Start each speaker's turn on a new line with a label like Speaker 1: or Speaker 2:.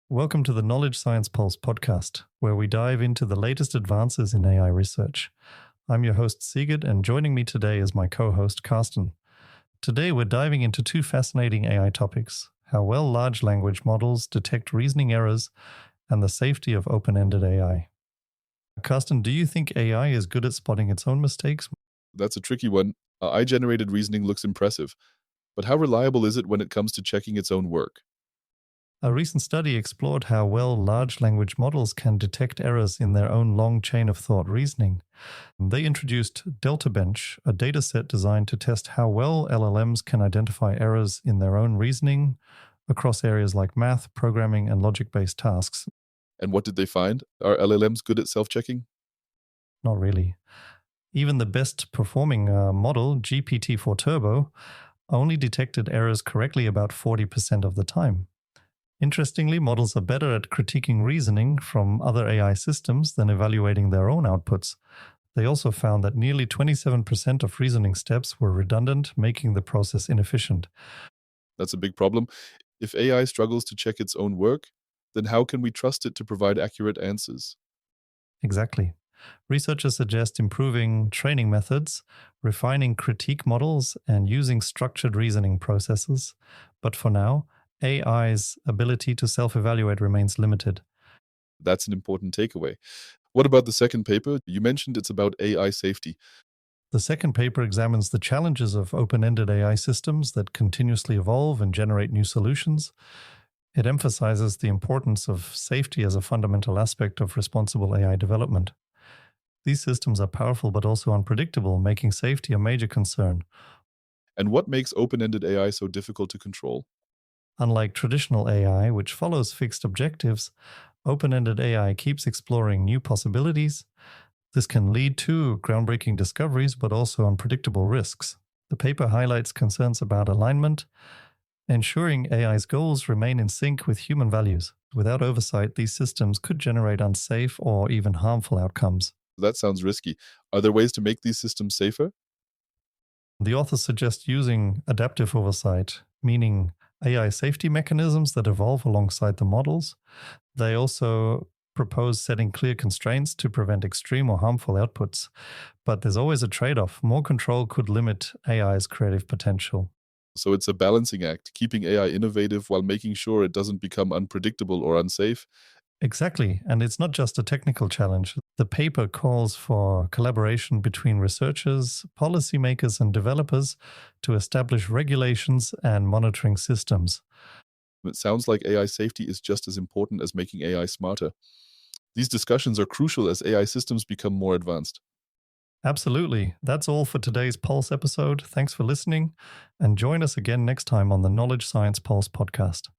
Speaker 1: Welcome to the Knowledge Science Pulse podcast, where we dive into the latest advances in AI research. I'm your host, Sigurd, and joining me today is my co-host, Carsten. Today, we're diving into two fascinating AI topics: how well large language models detect reasoning errors and the safety of open-ended AI. Carsten, do you think AI is good at spotting its own mistakes?
Speaker 2: That's a tricky one. AI-generated reasoning looks impressive, but how reliable is it when it comes to checking its own work?
Speaker 1: A recent study explored how well large language models can detect errors in their own long chain of thought reasoning. They introduced DeltaBench, a dataset designed to test how well LLMs can identify errors in their own reasoning across areas like math, programming, and logic-based tasks.
Speaker 2: And what did they find? Are LLMs good at self-checking?
Speaker 1: Not really. Even the best performing model, GPT-4 Turbo, only detected errors correctly about 40% of the time. Interestingly, models are better at critiquing reasoning from other AI systems than evaluating their own outputs. They also found that nearly 27% of reasoning steps were redundant, making the process inefficient.
Speaker 2: That's a big problem. If AI struggles to check its own work, then how can we trust it to provide accurate answers?
Speaker 1: Exactly. Researchers suggest improving training methods, refining critique models, and using structured reasoning processes. But for now, AI's ability to self-evaluate remains limited.
Speaker 2: That's an important takeaway. What about the second paper? You mentioned it's about AI safety.
Speaker 1: The second paper examines the challenges of open-ended AI systems that continuously evolve and generate new solutions. It emphasizes the importance of safety as a fundamental aspect of responsible AI development. These systems are powerful but also unpredictable, making safety a major concern.
Speaker 2: And what makes open-ended AI so difficult to control?
Speaker 1: Unlike traditional AI, which follows fixed objectives, open-ended AI keeps exploring new possibilities. This can lead to groundbreaking discoveries, but also unpredictable risks. The paper highlights concerns about alignment, ensuring AI's goals remain in sync with human values. Without oversight, these systems could generate unsafe or even harmful outcomes.
Speaker 2: That sounds risky. Are there ways to make these systems safer?
Speaker 1: The authors suggest using adaptive oversight, meaning AI safety mechanisms that evolve alongside the models. They also propose setting clear constraints to prevent extreme or harmful outputs. But there's always a trade-off. More control could limit AI's creative potential.
Speaker 2: So it's a balancing act, keeping AI innovative while making sure it doesn't become unpredictable or unsafe.
Speaker 1: Exactly. And it's not just a technical challenge. The paper calls for collaboration between researchers, policymakers, and developers to establish regulations and monitoring systems.
Speaker 2: It sounds like AI safety is just as important as making AI smarter. These discussions are crucial as AI systems become more advanced.
Speaker 1: Absolutely. That's all for today's Pulse episode. Thanks for listening, and join us again next time on the Knowledge Science Pulse podcast.